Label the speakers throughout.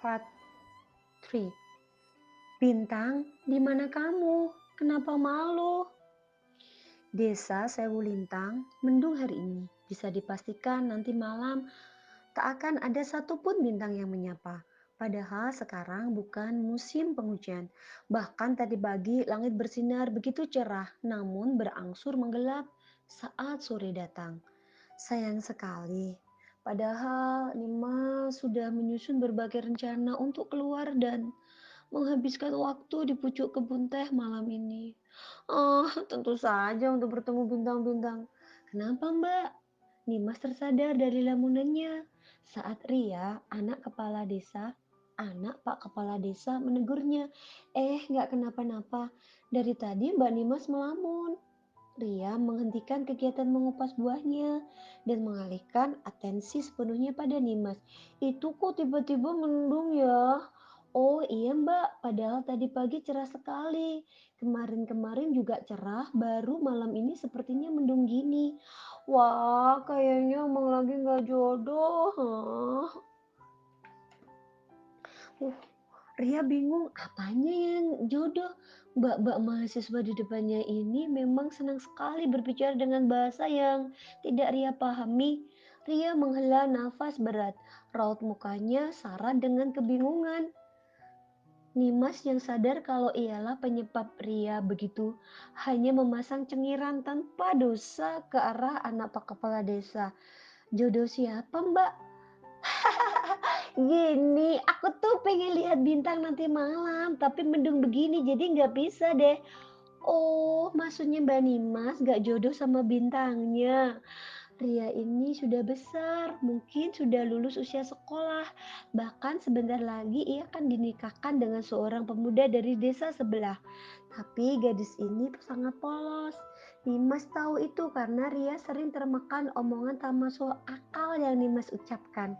Speaker 1: Part 3. Bintang, di mana kamu? Kenapa malu? Desa Sewu Lintang mendung hari ini. Bisa dipastikan nanti malam tak akan ada satupun bintang yang menyapa. Padahal sekarang bukan musim penghujan. Bahkan tadi pagi langit bersinar begitu cerah, namun berangsur menggelap saat sore datang. Sayang sekali. Padahal Nima sudah menyusun berbagai rencana untuk keluar dan menghabiskan waktu di pucuk kebun teh malam ini. Oh, tentu saja untuk bertemu bintang-bintang. Kenapa, Mbak? Nimas tersadar dari lamunannya saat Ria, anak Pak Kepala Desa menegurnya. Nggak kenapa-napa. Dari tadi Mbak Nimas melamun. Ria menghentikan kegiatan mengupas buahnya dan mengalihkan atensi sepenuhnya pada Nimas. Itu kok tiba-tiba mendung ya? Oh iya Mbak, padahal tadi pagi cerah sekali. Kemarin-kemarin juga cerah, baru malam ini sepertinya mendung gini. Wah, kayaknya emang lagi nggak jodoh. Hah? Uh, Ria bingung apanya yang jodoh. Mbak-mbak mahasiswa di depannya ini memang senang sekali berbicara dengan bahasa yang tidak Ria pahami. Ria menghela nafas berat, raut mukanya syarat dengan kebingungan. Nimas yang sadar kalau ialah penyebab Ria begitu hanya memasang cengiran tanpa dosa ke arah anak pak kepala desa. Jodoh siapa Mbak? Gini, aku tuh pengen lihat bintang nanti malam, tapi mendung begini jadi nggak bisa deh. Oh, maksudnya Mbak Nimas gak jodoh sama bintangnya. Ria ini sudah besar, mungkin sudah lulus usia sekolah. Bahkan sebentar lagi ia akan dinikahkan dengan seorang pemuda dari desa sebelah. Tapi gadis ini sangat polos. Nimas tahu itu karena Ria sering termakan omongan tak masuk akal yang Nimas ucapkan.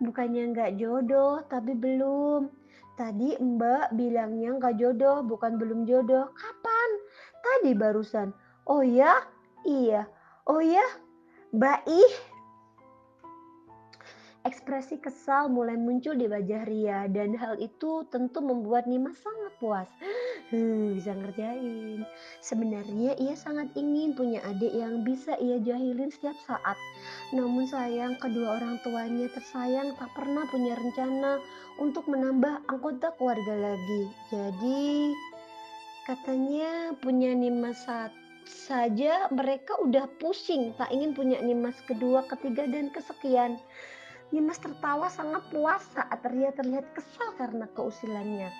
Speaker 1: Bukannya nggak jodoh, tapi belum. Tadi Mbak bilangnya nggak jodoh, bukan belum jodoh. Kapan? Tadi barusan. Oh ya? Iya. Oh ya? Baik. Ekspresi kesal mulai muncul di wajah Ria dan hal itu tentu membuat Nima sangat puas. Bisa ngerjain. Sebenarnya ia sangat ingin punya adik yang bisa ia jahilin setiap saat. Namun sayang kedua orang tuanya tersayang tak pernah punya rencana untuk menambah anggota keluarga lagi. Jadi katanya punya Nimas saja mereka udah pusing tak ingin punya Nimas kedua, ketiga dan kesekian. Nimas tertawa sangat puas saat Ria terlihat kesal karena keusilannya.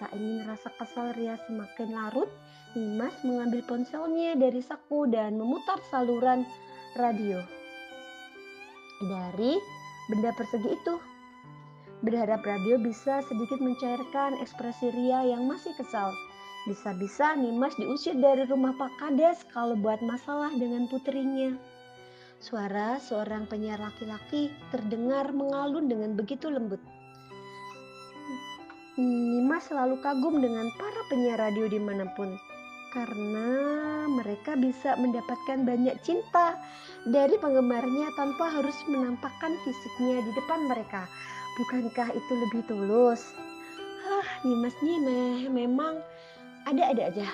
Speaker 1: Tak ingin rasa kesal Ria semakin larut, Nimas mengambil ponselnya dari saku dan memutar saluran radio dari benda persegi itu. Berharap radio bisa sedikit mencairkan ekspresi Ria yang masih kesal. Bisa-bisa Nimas diusir dari rumah Pak Kades kalau buat masalah dengan putrinya. Suara seorang penyiar laki-laki terdengar mengalun dengan begitu lembut. Nimas selalu kagum dengan para penyiar radio dimanapun. Karena mereka bisa mendapatkan banyak cinta dari penggemarnya tanpa harus menampakkan fisiknya di depan mereka. Bukankah itu lebih tulus? Nimas nih memang ada-ada aja.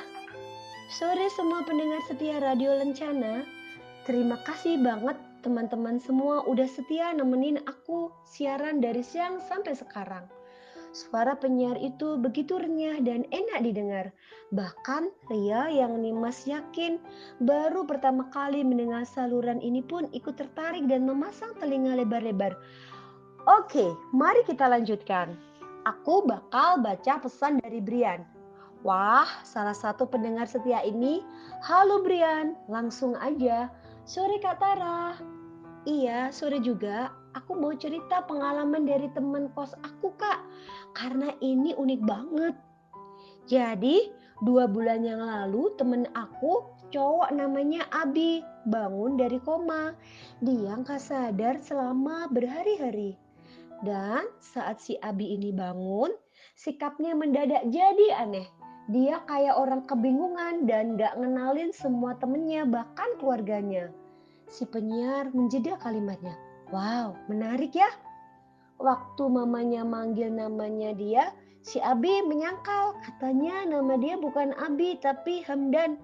Speaker 1: Sore semua pendengar setia Radio Lencana. Terima kasih banget teman-teman semua udah setia nemenin aku siaran dari siang sampai sekarang. Suara penyiar itu begitu renyah dan enak didengar. Bahkan Ria yang Nimas yakin baru pertama kali mendengar saluran ini pun ikut tertarik dan memasang telinga lebar-lebar. Oke, mari kita lanjutkan. Aku bakal baca pesan dari Brian. Wah, salah satu pendengar setia ini. Halo Brian, langsung aja. Sore Kak Tara. Iya, sore juga. Aku mau cerita pengalaman dari teman kos aku Kak. Karena ini unik banget. Jadi 2 bulan yang lalu temen aku cowok namanya Abi bangun dari koma. Dia nggak sadar selama berhari-hari. Dan saat si Abi ini bangun, sikapnya mendadak jadi aneh. Dia kayak orang kebingungan dan gak ngenalin semua temennya bahkan keluarganya. Si penyiar menjeda kalimatnya. Wow, menarik ya. Waktu mamanya manggil namanya dia, si Abi menyangkal. Katanya nama dia bukan Abi tapi Hamdan.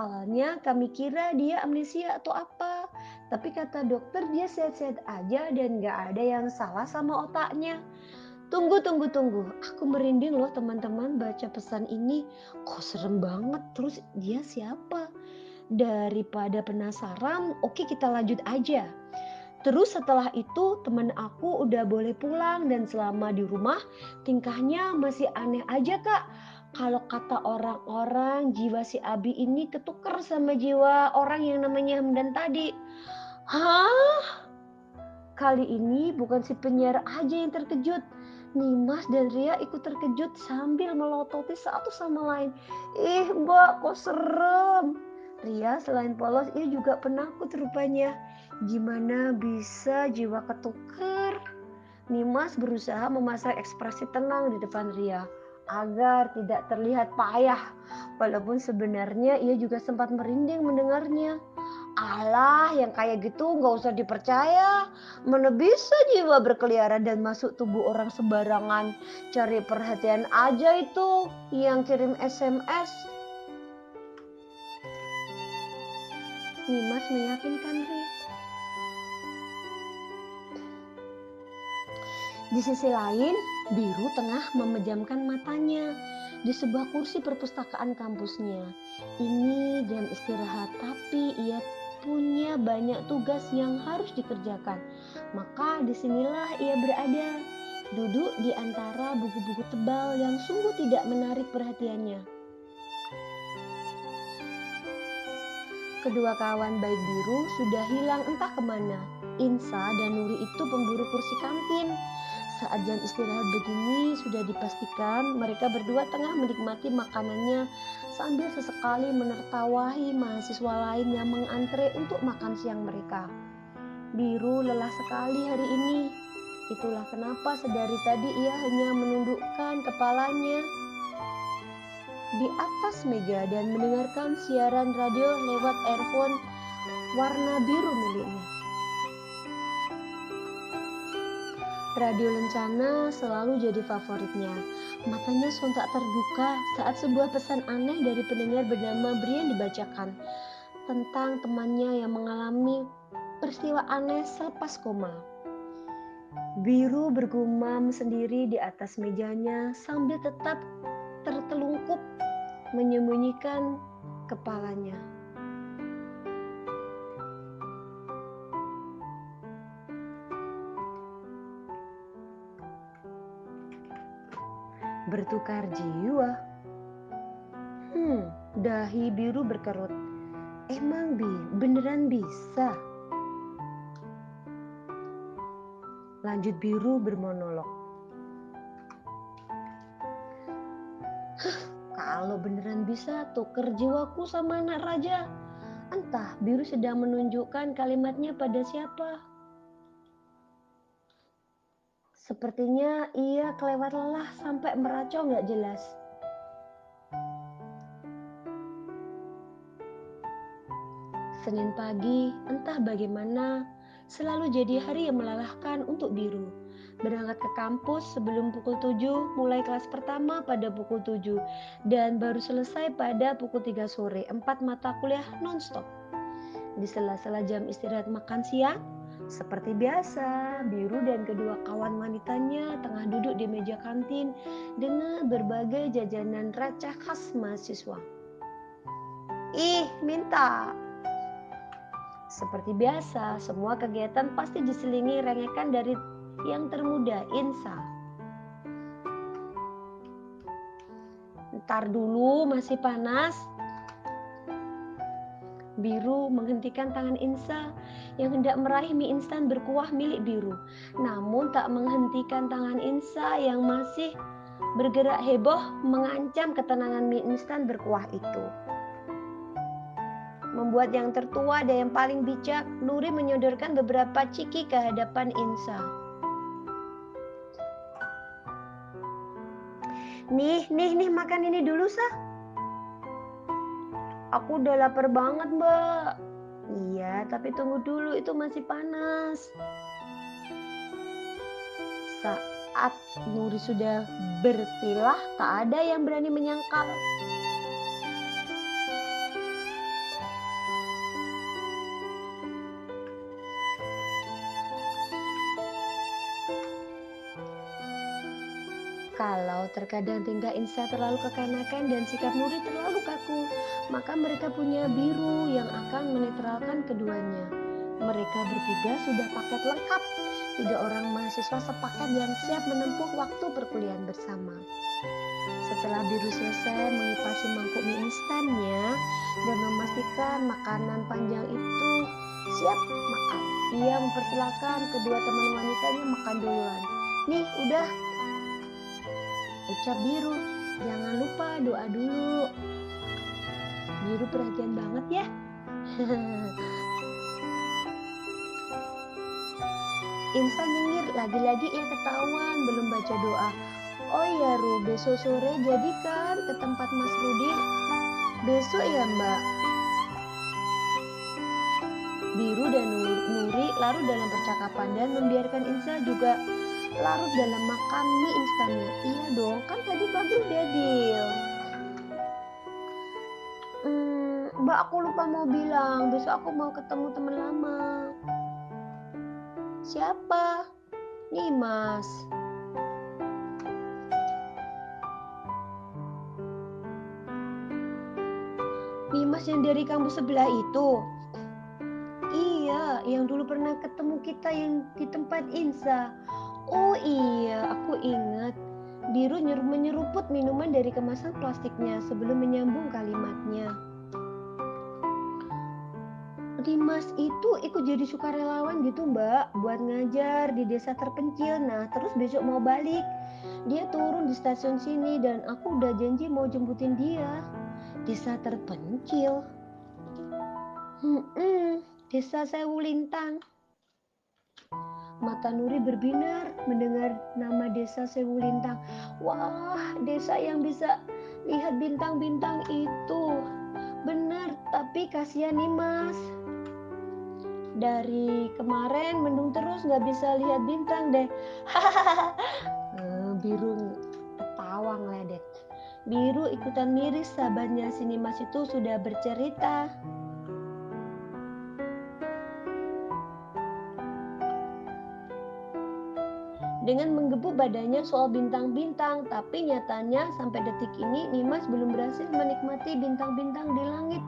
Speaker 1: Awalnya kami kira dia amnesia atau apa. Tapi kata dokter dia sehat-sehat aja dan gak ada yang salah sama otaknya. Tunggu, tunggu, tunggu. Aku merinding loh teman-teman baca pesan ini. Kok serem banget. Terus dia siapa? Daripada penasaran, oke kita lanjut aja. Terus setelah itu teman aku udah boleh pulang dan selama di rumah tingkahnya masih aneh aja kak. Kalau kata orang-orang jiwa si Abi ini ketuker sama jiwa orang yang namanya Hamdan tadi. Hah? Kali ini bukan si penyiar aja yang terkejut. Nimas dan Ria ikut terkejut sambil melototi satu sama lain. Ih mbak kok serem. Ria selain polos ia juga penakut rupanya. Gimana bisa jiwa ketuker? Nimas berusaha memasang ekspresi tenang di depan Ria agar tidak terlihat payah. Walaupun sebenarnya ia juga sempat merinding mendengarnya. Alah yang kayak gitu gak usah dipercaya. Mana bisa jiwa berkeliaran dan masuk tubuh orang sembarangan. Cari perhatian aja itu yang kirim SMS. Nimas meyakinkan Ria. Di sisi lain, Biru tengah memejamkan matanya di sebuah kursi perpustakaan kampusnya. Ini jam istirahat, tapi ia punya banyak tugas yang harus dikerjakan. Maka disinilah ia berada, duduk di antara buku-buku tebal yang sungguh tidak menarik perhatiannya. Kedua kawan baik Biru sudah hilang entah kemana. Insa dan Nuri itu pemburu kursi kantin. Saat jam istirahat begini sudah dipastikan mereka berdua tengah menikmati makanannya sambil sesekali menertawahi mahasiswa lain yang mengantre untuk makan siang mereka. Biru lelah sekali hari ini. Itulah kenapa sedari tadi ia hanya menundukkan kepalanya di atas meja dan mendengarkan siaran radio lewat earphone warna biru miliknya. Radio Lencana selalu jadi favoritnya. Matanya sontak terbuka saat sebuah pesan aneh dari pendengar bernama Brian dibacakan tentang temannya yang mengalami peristiwa aneh selepas koma. Biru bergumam sendiri di atas mejanya sambil tetap tertelungkup menyembunyikan kepalanya. Bertukar jiwa. Dahi Biru berkerut. Emang beneran bisa? Lanjut Biru bermonolog. Kalau beneran bisa tuker jiwaku sama anak raja. Entah Biru sedang menunjukkan kalimatnya pada siapa. Sepertinya ia kelewat lelah sampai meracau gak jelas. Senin pagi, entah bagaimana, selalu jadi hari yang melelahkan untuk Biru. Berangkat ke kampus sebelum pukul 7, mulai kelas pertama pada pukul 7, dan baru selesai pada pukul 3 sore, 4 mata kuliah non-stop. Di sela-sela jam istirahat makan siang, seperti biasa, Biru dan kedua kawan wanitanya tengah duduk di meja kantin dengan berbagai jajanan receh khas mahasiswa. Ih, minta! Seperti biasa, semua kegiatan pasti diselingi rengekan dari yang termuda, Insa. Ntar dulu, masih panas. Biru menghentikan tangan Insa yang hendak meraih mie instan berkuah milik Biru. Namun tak menghentikan tangan Insa yang masih bergerak heboh mengancam ketenangan mie instan berkuah itu. Membuat yang tertua dan yang paling bijak, Nuri menyodorkan beberapa ciki ke hadapan Insa. Nih, makan ini dulu, Sah. Aku udah lapar banget, Mbak. Iya, tapi tunggu dulu, itu masih panas. Saat Nuri sudah berpilah, tak ada yang berani menyangkal. Kalau terkadang tingkah Insa terlalu kekanakan dan sikap Nuri terlalu kaku, maka mereka punya biru yang akan menetralkan keduanya. Mereka bertiga sudah paket lengkap. 3 orang mahasiswa sepakat dan siap menempuh waktu perkuliahan bersama. Setelah biru selesai mengipasi mangkuk mie instannya dan memastikan makanan panjang itu siap makan, ia mempersilahkan kedua teman wanitanya makan duluan. Nih, udah, ucap Biru. Jangan lupa doa dulu. Biru perhatian banget ya. Insa nyengir, lagi-lagi ia ketahuan belum baca doa. Oh iya Ru, besok sore jadi kan ke tempat Mas Rudi? Besok ya Mbak. Biru dan Nuri larut dalam percakapan dan membiarkan Insa juga larut dalam makan mie instannya. Iya dong, kan tadi pagi udah deal. Mbak, aku lupa mau bilang, besok aku mau ketemu teman lama. Siapa? Nimas. Nimas yang dari kampus sebelah itu? Iya, yang dulu pernah ketemu kita yang di tempat Insa. Oh iya, aku ingat. Biru menyeruput minuman dari kemasan plastiknya sebelum menyambung kalimatnya. Dimas itu ikut jadi sukarelawan gitu Mbak, buat ngajar di desa terpencil. Nah terus besok mau balik, dia turun di stasiun sini dan aku udah janji mau jemputin dia. Desa terpencil? Desa Sewu Lintang. Mata Nuri berbinar mendengar nama desa Sewu Lintang. Wah, desa yang bisa lihat bintang-bintang itu. Benar, tapi kasihan Nimas. Dari kemarin mendung terus gak bisa lihat bintang deh. Biru ketawa ngeledek. Biru ikutan miris, sahabatnya si Nimas itu sudah bercerita. Dengan menggebu badannya soal bintang-bintang, tapi nyatanya sampai detik ini Nimas belum berhasil menikmati bintang-bintang di langit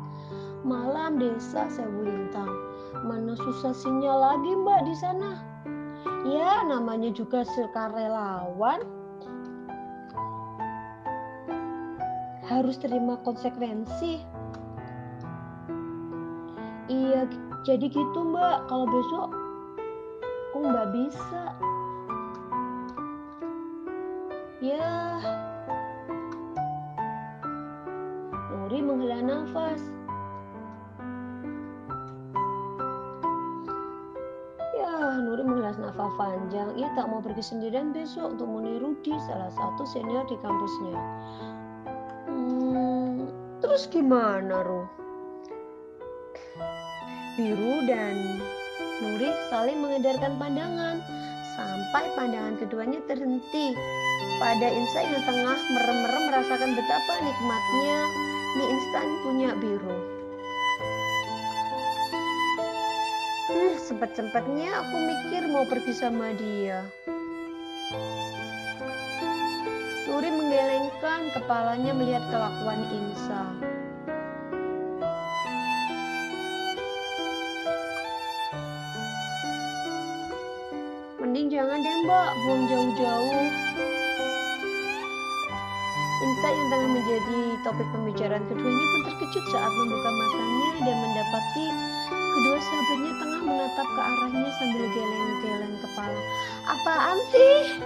Speaker 1: malam desa Sewu Lintang. Mana susah sinyal lagi Mbak di sana. Ya namanya juga sukarelawan, harus terima konsekuensi. Iya jadi gitu Mbak, kalau besok aku nggak bisa. Ya, Nuri menghela nafas. Nuri menghela nafas panjang. Ia tak mau pergi sendirian besok untuk meniru Rudi, salah satu senior di kampusnya. Terus gimana, Ru? Biru dan Nuri saling mengedarkan pandangan sampai pandangan keduanya terhenti pada Insa yang tengah merem-merem merasakan betapa nikmatnya mie instan punya Biru. Sempat-sempatnya aku mikir mau pergi sama dia. Nuri menggelengkan kepalanya melihat kelakuan Insa. Mending jangan deh Mbak, buang jauh-jauh. Insa yang tengah menjadi topik pembicaraan keduanya pun terkejut saat membuka matanya dan mendapati kedua sahabatnya tengah menatap ke arahnya sambil geleng-geleng kepala. Apaan sih?